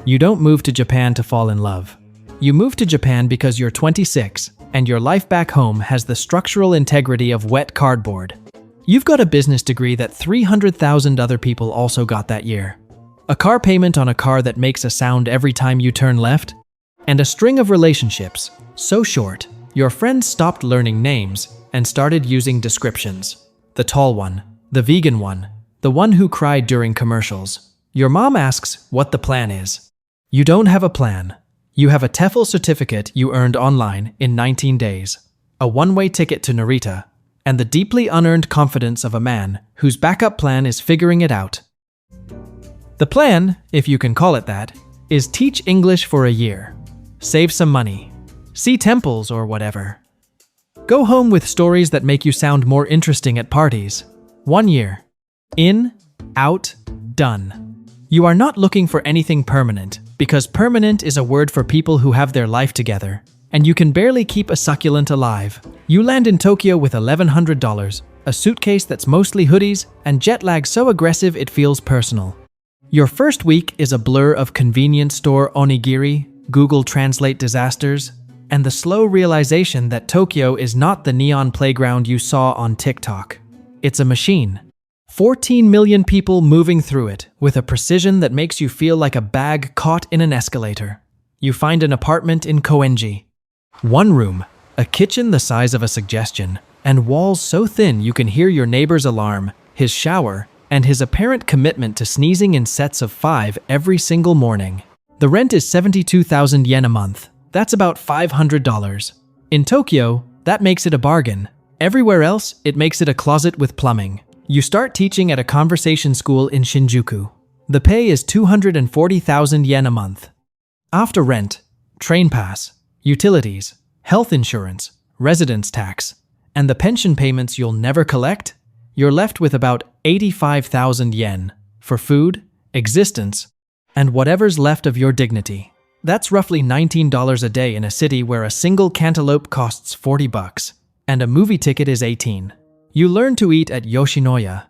You don't move to Japan to fall in love. You move to Japan because you're 26, and your life back home has the structural integrity of wet cardboard. You've got a business degree that 300,000 other people also got that year. A car payment on a car that makes a sound every time you turn left. And a string of relationships, so short, your friends stopped learning names and started using descriptions. The tall one, the vegan one, the one who cried during commercials. Your mom asks what the plan is. You don't have a plan. You have a TEFL certificate you earned online in 19 days, a one-way ticket to Narita, and the deeply unearned confidence of a man whose backup plan is figuring it out. The plan, if you can call it that, is teach English for a year, save some money, see temples or whatever. Go home with stories that make you sound more interesting at parties. 1 year. In, out, done. You are not looking for anything permanent, because permanent is a word for people who have their life together, and you can barely keep a succulent alive. You land in Tokyo with $1,100, a suitcase that's mostly hoodies, and jet lag so aggressive it feels personal. Your first week is a blur of convenience store onigiri, Google Translate disasters, and the slow realization that Tokyo is not the neon playground you saw on TikTok. It's a machine. 14 million people moving through it with a precision that makes you feel like a bag caught in an escalator. You find an apartment in Koenji. 1 room, a kitchen the size of a suggestion, and walls so thin you can hear your neighbor's alarm, his shower, and his apparent commitment to sneezing in sets of 5 every single morning. The rent is 72,000 yen a month. That's about $500. In Tokyo, that makes it a bargain. Everywhere else, it makes it a closet with plumbing. You start teaching at a conversation school in Shinjuku. The pay is 240,000 yen a month. After rent, train pass, utilities, health insurance, residence tax, and the pension payments you'll never collect, you're left with about 85,000 yen for food, existence, and whatever's left of your dignity. That's roughly $19 a day in a city where a single cantaloupe costs $40 and a movie ticket is 18. You learn to eat at Yoshinoya.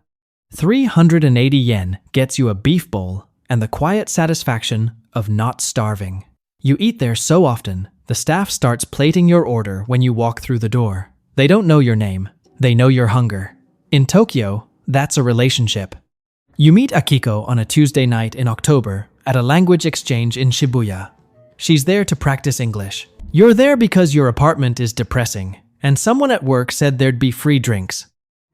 380 yen gets you a beef bowl and the quiet satisfaction of not starving. You eat there so often, the staff starts plating your order when you walk through the door. They don't know your name. They know your hunger. In Tokyo, that's a relationship. You meet Akiko on a Tuesday night in October at a language exchange in Shibuya. She's there to practice English. You're there because your apartment is depressing, and someone at work said there'd be free drinks.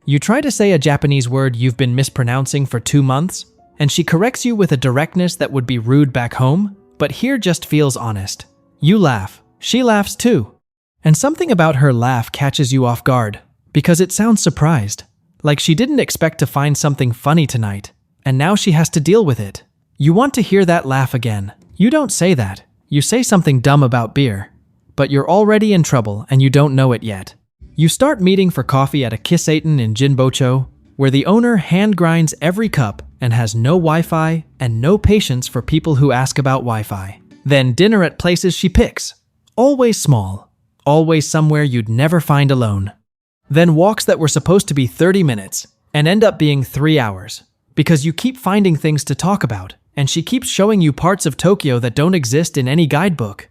You try to say a Japanese word you've been mispronouncing for 2 months, and she corrects you with a directness that would be rude back home, but here just feels honest. You laugh. She laughs too. And something about her laugh catches you off guard, because it sounds surprised. Like she didn't expect to find something funny tonight, and now she has to deal with it. You want to hear that laugh again. You don't say that. You say something dumb about beer. But you're already in trouble and you don't know it yet. You start meeting for coffee at a Kissaten in Jinbocho, where the owner hand grinds every cup and has no Wi-Fi and no patience for people who ask about Wi-Fi. Then dinner at places she picks. Always small. Always somewhere you'd never find alone. Then walks that were supposed to be 30 minutes and end up being 3 hours. Because you keep finding things to talk about, and she keeps showing you parts of Tokyo that don't exist in any guidebook.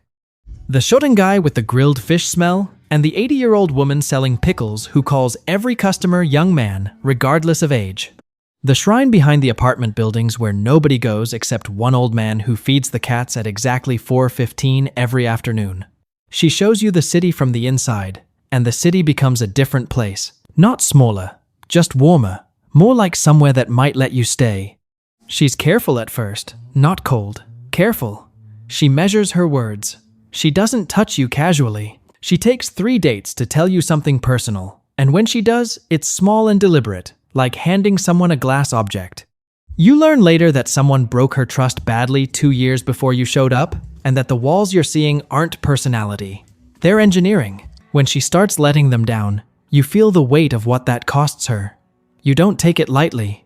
The shoten guy with the grilled fish smell, and the 80-year-old woman selling pickles who calls every customer young man, regardless of age. The shrine behind the apartment buildings where nobody goes except one old man who feeds the cats at exactly 4:15 every afternoon. She shows you the city from the inside, and the city becomes a different place. Not smaller, just warmer, more like somewhere that might let you stay. She's careful at first, not cold. Careful. She measures her words. She doesn't touch you casually. She takes 3 dates to tell you something personal, and when she does, it's small and deliberate, like handing someone a glass object. You learn later that someone broke her trust badly 2 years before you showed up, and that the walls you're seeing aren't personality. They're engineering. When she starts letting them down, you feel the weight of what that costs her. You don't take it lightly.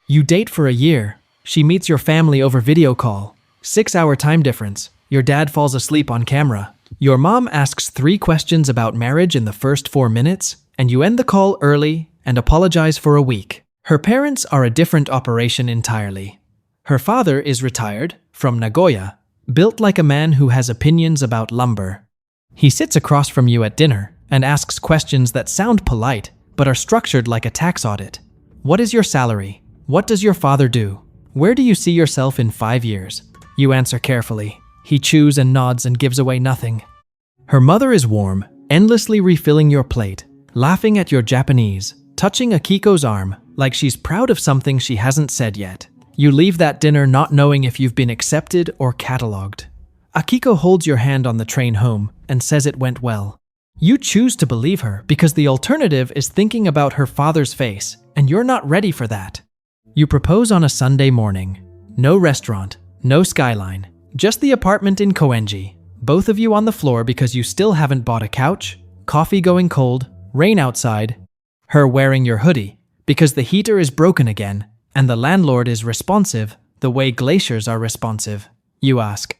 You date for a year. She meets your family over video call. 6-hour time difference. Your dad falls asleep on camera. Your mom asks 3 questions about marriage in the first 4 minutes, and you end the call early and apologize for a week. Her parents are a different operation entirely. Her father is retired, from Nagoya, built like a man who has opinions about lumber. He sits across from you at dinner and asks questions that sound polite but are structured like a tax audit. What is your salary? What does your father do? Where do you see yourself in 5 years? You answer carefully. He chews and nods and gives away nothing. Her mother is warm, endlessly refilling your plate, laughing at your Japanese, touching Akiko's arm like she's proud of something she hasn't said yet. You leave that dinner not knowing if you've been accepted or catalogued. Akiko holds your hand on the train home and says it went well. You choose to believe her because the alternative is thinking about her father's face, and you're not ready for that. You propose on a Sunday morning. No restaurant, no skyline, just the apartment in Koenji. Both of you on the floor because you still haven't bought a couch, coffee going cold, rain outside, her wearing your hoodie because the heater is broken again, and the landlord is responsive the way glaciers are responsive. You ask.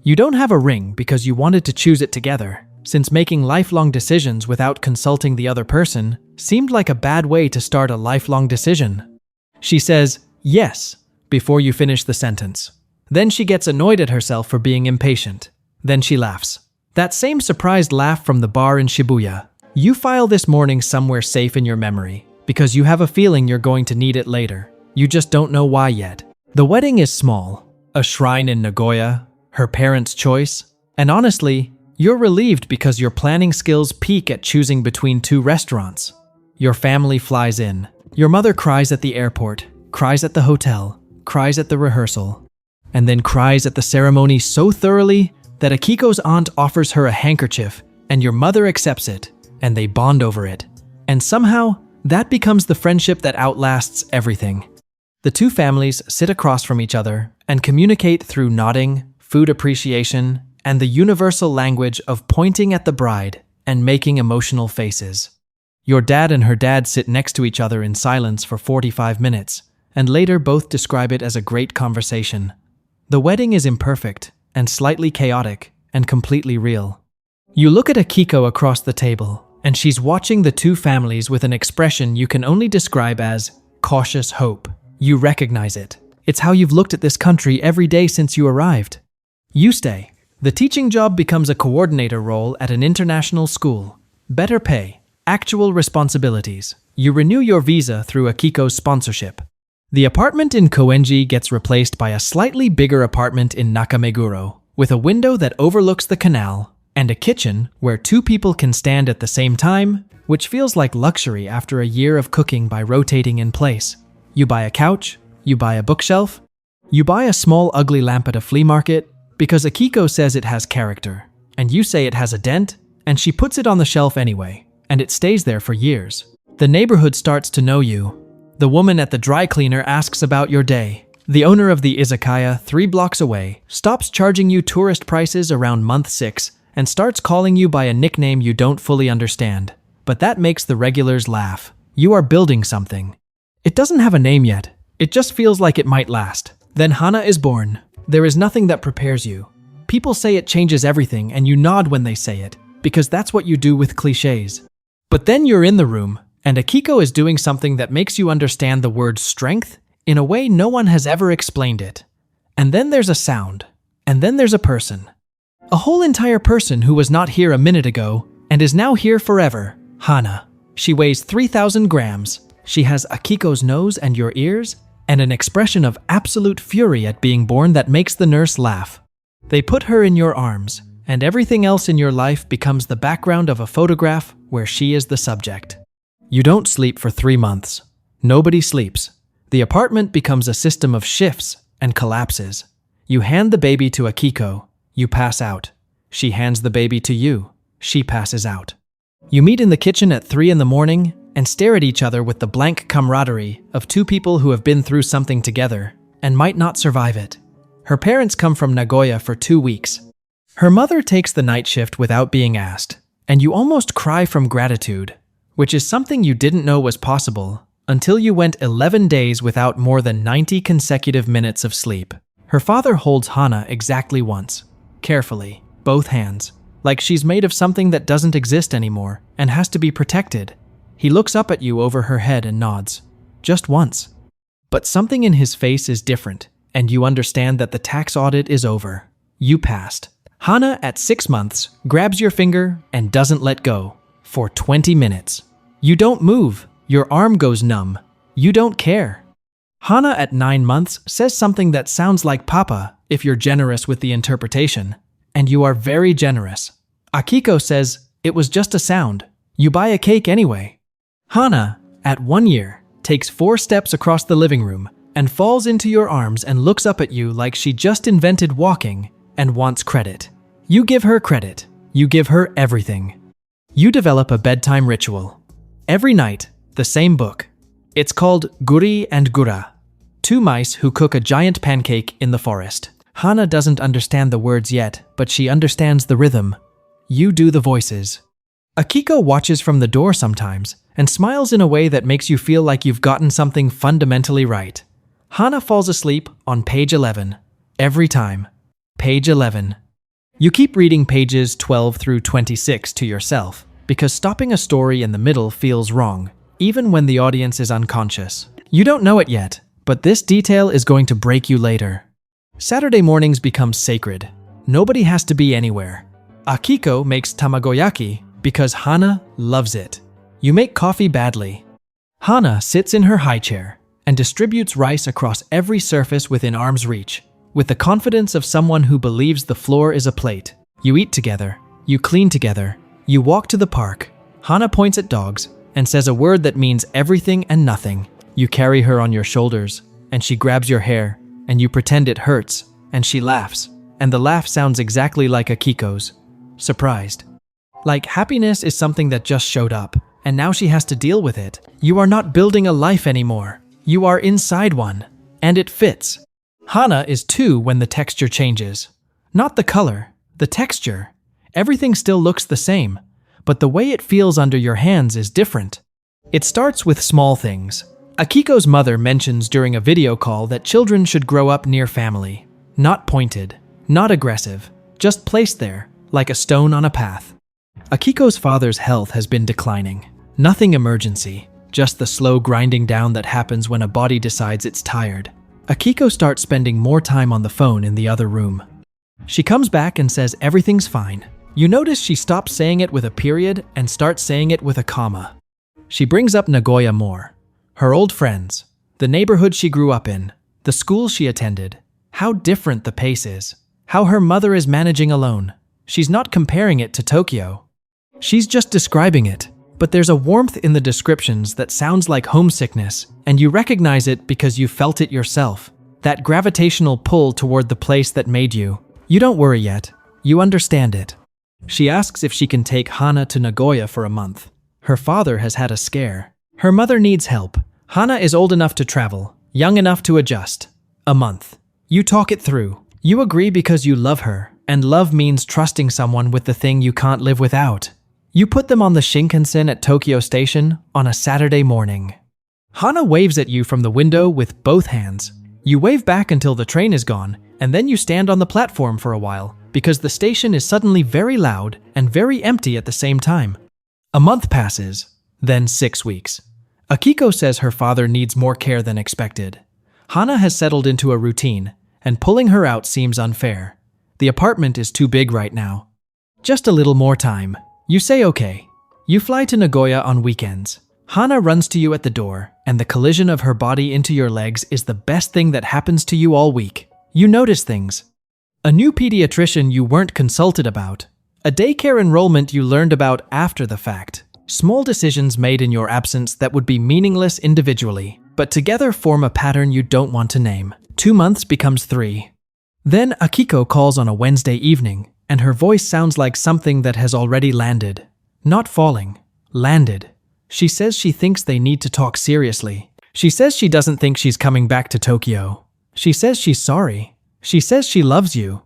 You don't have a ring because you wanted to choose it together, since making lifelong decisions without consulting the other person seemed like a bad way to start a lifelong decision. She says, yes, before you finish the sentence. Then she gets annoyed at herself for being impatient. Then she laughs. That same surprised laugh from the bar in Shibuya. You file this morning somewhere safe in your memory, because you have a feeling you're going to need it later. You just don't know why yet. The wedding is small. A shrine in Nagoya, her parents' choice, and honestly, you're relieved because your planning skills peak at choosing between 2 restaurants. Your family flies in. Your mother cries at the airport, cries at the hotel, cries at the rehearsal, and then cries at the ceremony so thoroughly that Akiko's aunt offers her a handkerchief, and your mother accepts it, and they bond over it. And somehow, that becomes the friendship that outlasts everything. The 2 families sit across from each other and communicate through nodding, food appreciation, and the universal language of pointing at the bride and making emotional faces. Your dad and her dad sit next to each other in silence for 45 minutes, and later both describe it as a great conversation. The wedding is imperfect and slightly chaotic and completely real. You look at Akiko across the table, and she's watching the 2 families with an expression you can only describe as cautious hope. You recognize it. It's how you've looked at this country every day since you arrived. You stay. The teaching job becomes a coordinator role at an international school. Better pay, actual responsibilities. You renew your visa through Akiko's sponsorship. The apartment in Koenji gets replaced by a slightly bigger apartment in Nakameguro, with a window that overlooks the canal, and a kitchen where 2 people can stand at the same time, which feels like luxury after a year of cooking by rotating in place. You buy a couch, you buy a bookshelf, you buy a small ugly lamp at a flea market, because Akiko says it has character, and you say it has a dent, and she puts it on the shelf anyway, and it stays there for years. The neighborhood starts to know you. The woman at the dry cleaner asks about your day. The owner of the izakaya 3 blocks away stops charging you tourist prices around month 6 and starts calling you by a nickname you don't fully understand. But that makes the regulars laugh. You are building something. It doesn't have a name yet. It just feels like it might last. Then Hana is born. There is nothing that prepares you. People say it changes everything, and you nod when they say it, because that's what you do with cliches. But then you're in the room, and Akiko is doing something that makes you understand the word strength in a way no one has ever explained it. And then there's a sound, and then there's a person. A whole entire person who was not here a minute ago, and is now here forever, Hana. She weighs 3,000 grams. She has Akiko's nose and your ears, and an expression of absolute fury at being born that makes the nurse laugh. They put her in your arms, and everything else in your life becomes the background of a photograph where she is the subject. You don't sleep for 3 months. Nobody sleeps. The apartment becomes a system of shifts and collapses. You hand the baby to Akiko. You pass out. She hands the baby to you. She passes out. You meet in the kitchen at 3 in the morning and stare at each other with the blank camaraderie of 2 people who have been through something together and might not survive it. Her parents come from Nagoya for 2 weeks. Her mother takes the night shift without being asked, and you almost cry from gratitude, which is something you didn't know was possible until you went 11 days without more than 90 consecutive minutes of sleep. Her father holds Hana exactly once, carefully, both hands, like she's made of something that doesn't exist anymore and has to be protected. He looks up at you over her head and nods. Just once. But something in his face is different, and you understand that the tax audit is over. You passed. Hana, at 6 months, grabs your finger and doesn't let go. For 20 minutes. You don't move. Your arm goes numb. You don't care. Hana, at 9 months, says something that sounds like Papa, if you're generous with the interpretation. And you are very generous. Akiko says, it was just a sound. You buy a cake anyway. Hana, at 1 year, takes 4 steps across the living room and falls into your arms and looks up at you like she just invented walking and wants credit. You give her credit. You give her everything. You develop a bedtime ritual. Every night, the same book. It's called Guri and Gura, 2 mice who cook a giant pancake in the forest. Hana doesn't understand the words yet, but she understands the rhythm. You do the voices. Akiko watches from the door sometimes and smiles in a way that makes you feel like you've gotten something fundamentally right. Hana falls asleep on page 11. Every time. Page 11. You keep reading pages 12 through 26 to yourself because stopping a story in the middle feels wrong, even when the audience is unconscious. You don't know it yet, but this detail is going to break you later. Saturday mornings become sacred. Nobody has to be anywhere. Akiko makes tamagoyaki because Hana loves it. You make coffee badly. Hana sits in her high chair and distributes rice across every surface within arm's reach, with the confidence of someone who believes the floor is a plate. You eat together. You clean together. You walk to the park. Hana points at dogs and says a word that means everything and nothing. You carry her on your shoulders, and she grabs your hair, and you pretend it hurts, and she laughs, and the laugh sounds exactly like Akiko's. Surprised. Like happiness is something that just showed up, and now she has to deal with it. You are not building a life anymore. You are inside one, and it fits. Hana is 2 when the texture changes. Not the color, the texture. Everything still looks the same, but the way it feels under your hands is different. It starts with small things. Akiko's mother mentions during a video call that children should grow up near family. Not pointed, not aggressive, just placed there, like a stone on a path. Akiko's father's health has been declining. Nothing emergency, just the slow grinding down that happens when a body decides it's tired. Akiko starts spending more time on the phone in the other room. She comes back and says everything's fine. You notice she stops saying it with a period and starts saying it with a comma. She brings up Nagoya more. Her old friends, the neighborhood she grew up in, the school she attended, how different the pace is, how her mother is managing alone. She's not comparing it to Tokyo. She's just describing it, but there's a warmth in the descriptions that sounds like homesickness, and you recognize it because you felt it yourself, that gravitational pull toward the place that made you. You don't worry yet. You understand it. She asks if she can take Hana to Nagoya for a month. Her father has had a scare. Her mother needs help. Hana is old enough to travel, young enough to adjust. A month. You talk it through. You agree because you love her, and love means trusting someone with the thing you can't live without. You put them on the Shinkansen at Tokyo Station on a Saturday morning. Hana waves at you from the window with both hands. You wave back until the train is gone, and then you stand on the platform for a while, because the station is suddenly very loud and very empty at the same time. A month passes, then 6 weeks. Akiko says her father needs more care than expected. Hana has settled into a routine, and pulling her out seems unfair. The apartment is too big right now. Just a little more time. You say okay. You fly to Nagoya on weekends. Hana runs to you at the door, and the collision of her body into your legs is the best thing that happens to you all week. You notice things. A new pediatrician you weren't consulted about. A daycare enrollment you learned about after the fact. Small decisions made in your absence that would be meaningless individually, but together form a pattern you don't want to name. 2 months becomes 3. Then Akiko calls on a Wednesday evening, and her voice sounds like something that has already landed. Not falling. Landed. She says she thinks they need to talk seriously. She says she doesn't think she's coming back to Tokyo. She says she's sorry. She says she loves you.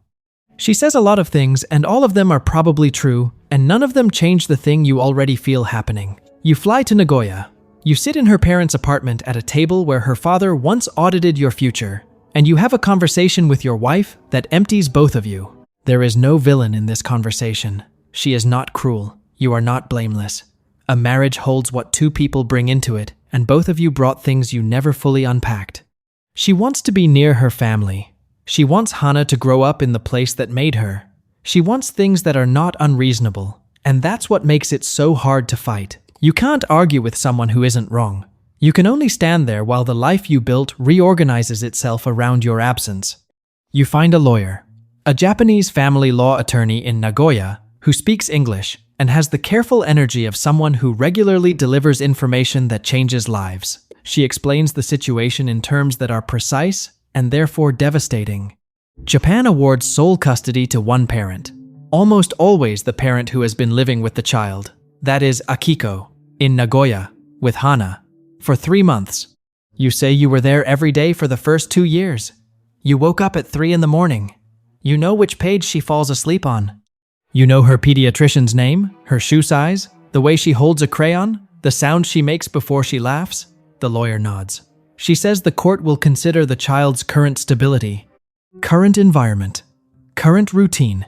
She says a lot of things, and all of them are probably true, and none of them change the thing you already feel happening. You fly to Nagoya. You sit in her parents' apartment at a table where her father once audited your future, and you have a conversation with your wife that empties both of you. There is no villain in this conversation. She is not cruel. You are not blameless. A marriage holds what 2 people bring into it, and both of you brought things you never fully unpacked. She wants to be near her family. She wants Hana to grow up in the place that made her. She wants things that are not unreasonable, and that's what makes it so hard to fight. You can't argue with someone who isn't wrong. You can only stand there while the life you built reorganizes itself around your absence. You find a lawyer, a Japanese family law attorney in Nagoya who speaks English and has the careful energy of someone who regularly delivers information that changes lives. She explains the situation in terms that are precise and therefore devastating. Japan awards sole custody to one parent, almost always the parent who has been living with the child, that is Akiko, in Nagoya, with Hana, for 3 months. You say you were there every day for the first 2 years. You woke up at 3 in the morning. You know which page she falls asleep on. You know her pediatrician's name, her shoe size, the way she holds a crayon, the sound she makes before she laughs. The lawyer nods. She says the court will consider the child's current stability, current environment, current routine.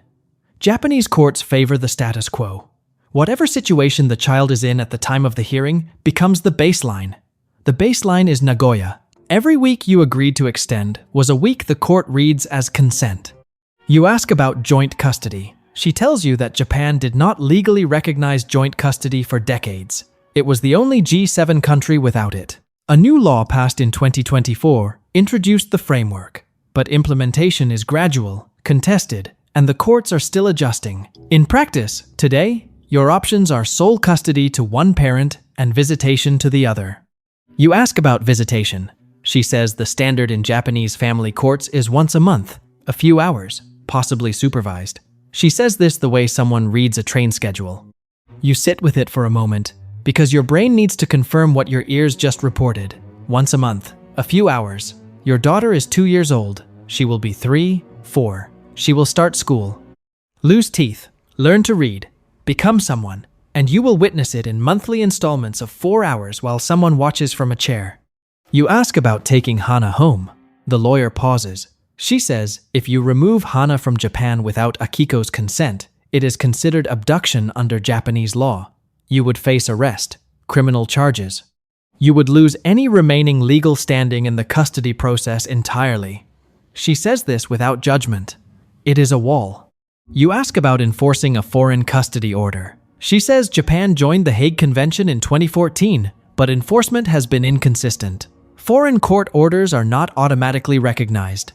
Japanese courts favor the status quo. Whatever situation the child is in at the time of the hearing becomes the baseline. The baseline is Nagoya. Every week you agreed to extend was a week the court reads as consent. You ask about joint custody. She tells you that Japan did not legally recognize joint custody for decades. It was the only G7 country without it. A new law passed in 2024 introduced the framework, but implementation is gradual, contested, and the courts are still adjusting. In practice, today, your options are sole custody to one parent and visitation to the other. You ask about visitation. She says the standard in Japanese family courts is once a month, a few hours, possibly supervised. She says this the way someone reads a train schedule. You sit with it for a moment, because your brain needs to confirm what your ears just reported. Once a month, a few hours. Your daughter is 2 years old. She will be 3, 4. She will start school. Lose teeth, learn to read, become someone, and you will witness it in monthly installments of 4 hours while someone watches from a chair. You ask about taking Hana home. The lawyer pauses. She says if you remove Hana from Japan without Akiko's consent, it is considered abduction under Japanese law. You would face arrest, criminal charges. You would lose any remaining legal standing in the custody process entirely. She says this without judgment. It is a wall. You ask about enforcing a foreign custody order. She says Japan joined the Hague Convention in 2014, but enforcement has been inconsistent. Foreign court orders are not automatically recognized.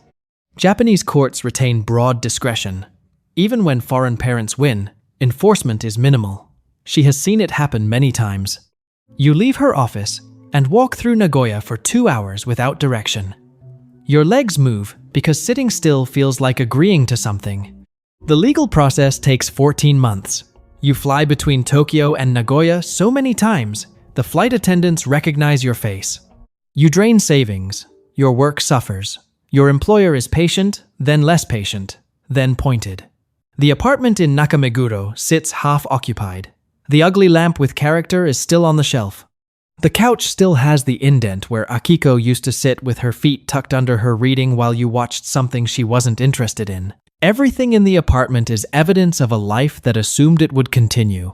Japanese courts retain broad discretion. Even when foreign parents win, enforcement is minimal. She has seen it happen many times. You leave her office and walk through Nagoya for 2 hours without direction. Your legs move because sitting still feels like agreeing to something. The legal process takes 14 months. You fly between Tokyo and Nagoya so many times, the flight attendants recognize your face. You drain savings. Your work suffers. Your employer is patient, then less patient, then pointed. The apartment in Nakameguro sits half-occupied. The ugly lamp with character is still on the shelf. The couch still has the indent where Akiko used to sit with her feet tucked under her reading while you watched something she wasn't interested in. Everything in the apartment is evidence of a life that assumed it would continue.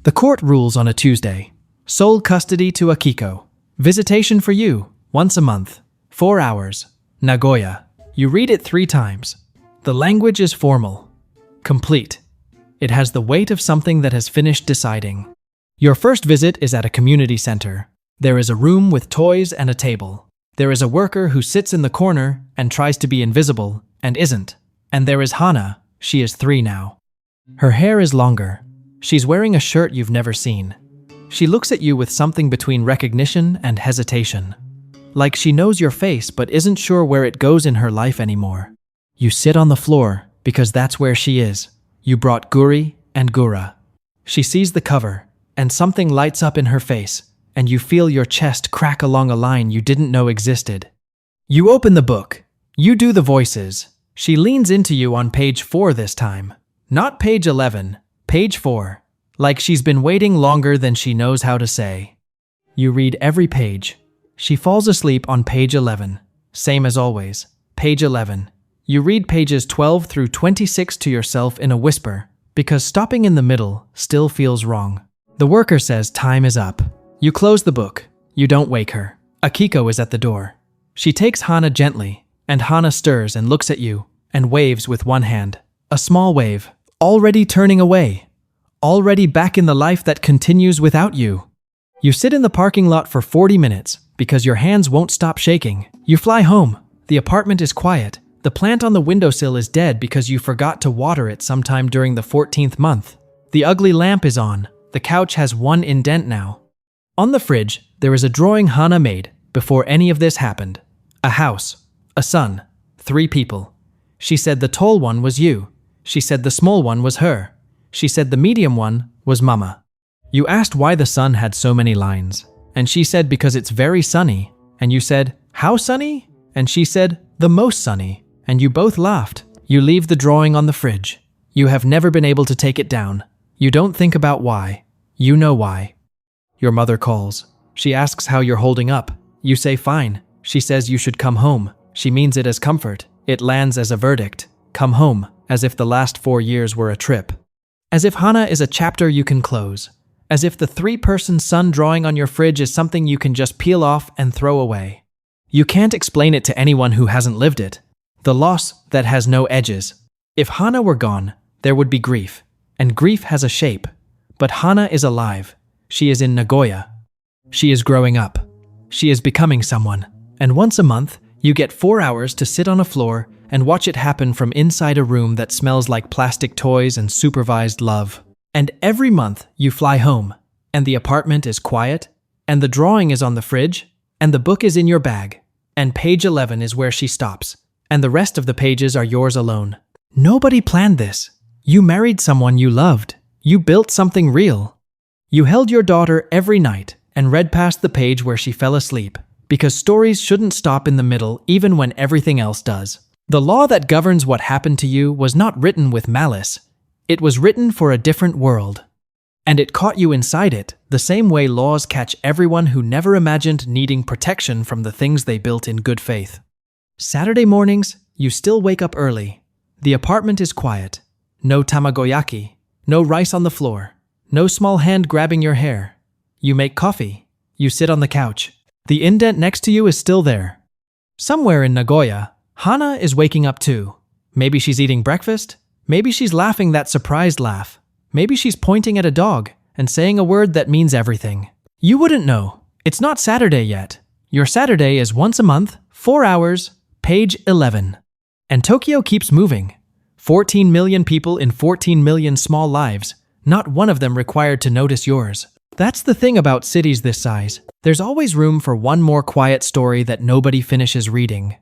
The court rules on a Tuesday. Sole custody to Akiko. Visitation for you, once a month, 4 hours. Nagoya. You read it 3 times. The language is formal. Complete. It has the weight of something that has finished deciding. Your first visit is at a community center. There is a room with toys and a table. There is a worker who sits in the corner and tries to be invisible and isn't. And there is Hana. She is 3 now. Her hair is longer. She's wearing a shirt you've never seen. She looks at you with something between recognition and hesitation. Like she knows your face but isn't sure where it goes in her life anymore. You sit on the floor because that's where she is. You brought Guri and Gura. She sees the cover, and something lights up in her face, and you feel your chest crack along a line you didn't know existed. You open the book. You do the voices. She leans into you on page 4 this time. Not page 11, page 4. Like she's been waiting longer than she knows how to say. You read every page. She falls asleep on page 11. Same as always. Page 11. You read pages 12 through 26 to yourself in a whisper, because stopping in the middle still feels wrong. The worker says time is up. You close the book. You don't wake her. Akiko is at the door. She takes Hana gently And Hana stirs and looks at you and waves with one hand. A small wave. Already turning away. Already back in the life that continues without you. You sit in the parking lot for 40 minutes because your hands won't stop shaking. You fly home. The apartment is quiet. The plant on the windowsill is dead because you forgot to water it sometime during the 14th month. The ugly lamp is on. The couch has one indent now. On the fridge, there is a drawing Hana made before any of this happened. A house. A son. 3 people. She said the tall one was you. She said the small one was her. She said the medium one was Mama. You asked why the sun had so many lines. And she said because it's very sunny. And you said, how sunny? And she said, the most sunny. And you both laughed. You leave the drawing on the fridge. You have never been able to take it down. You don't think about why. You know why. Your mother calls. She asks how you're holding up. You say fine. She says you should come home. She means it as comfort. It lands as a verdict. Come home, as if the last 4 years were a trip. As if Hana is a chapter you can close. As if the 3-person sun drawing on your fridge is something you can just peel off and throw away. You can't explain it to anyone who hasn't lived it. The loss that has no edges. If Hana were gone, there would be grief. And grief has a shape. But Hana is alive. She is in Nagoya. She is growing up. She is becoming someone. And once a month, you get 4 hours to sit on a floor and watch it happen from inside a room that smells like plastic toys and supervised love. And every month, you fly home. And the apartment is quiet. And the drawing is on the fridge. And the book is in your bag. And page 11 is where she stops. And the rest of the pages are yours alone. Nobody planned this. You married someone you loved. You built something real. You held your daughter every night and read past the page where she fell asleep, because stories shouldn't stop in the middle even when everything else does. The law that governs what happened to you was not written with malice. It was written for a different world. And it caught you inside it, the same way laws catch everyone who never imagined needing protection from the things they built in good faith. Saturday mornings, you still wake up early. The apartment is quiet. No tamagoyaki. No rice on the floor. No small hand grabbing your hair. You make coffee. You sit on the couch. The indent next to you is still there. Somewhere in Nagoya, Hana is waking up too. Maybe she's eating breakfast. Maybe she's laughing that surprised laugh. Maybe she's pointing at a dog and saying a word that means everything. You wouldn't know. It's not Saturday yet. Your Saturday is once a month, 4 hours, page 11. And Tokyo keeps moving. 14 million people in 14 million small lives. Not one of them required to notice yours. That's the thing about cities this size. There's always room for one more quiet story that nobody finishes reading.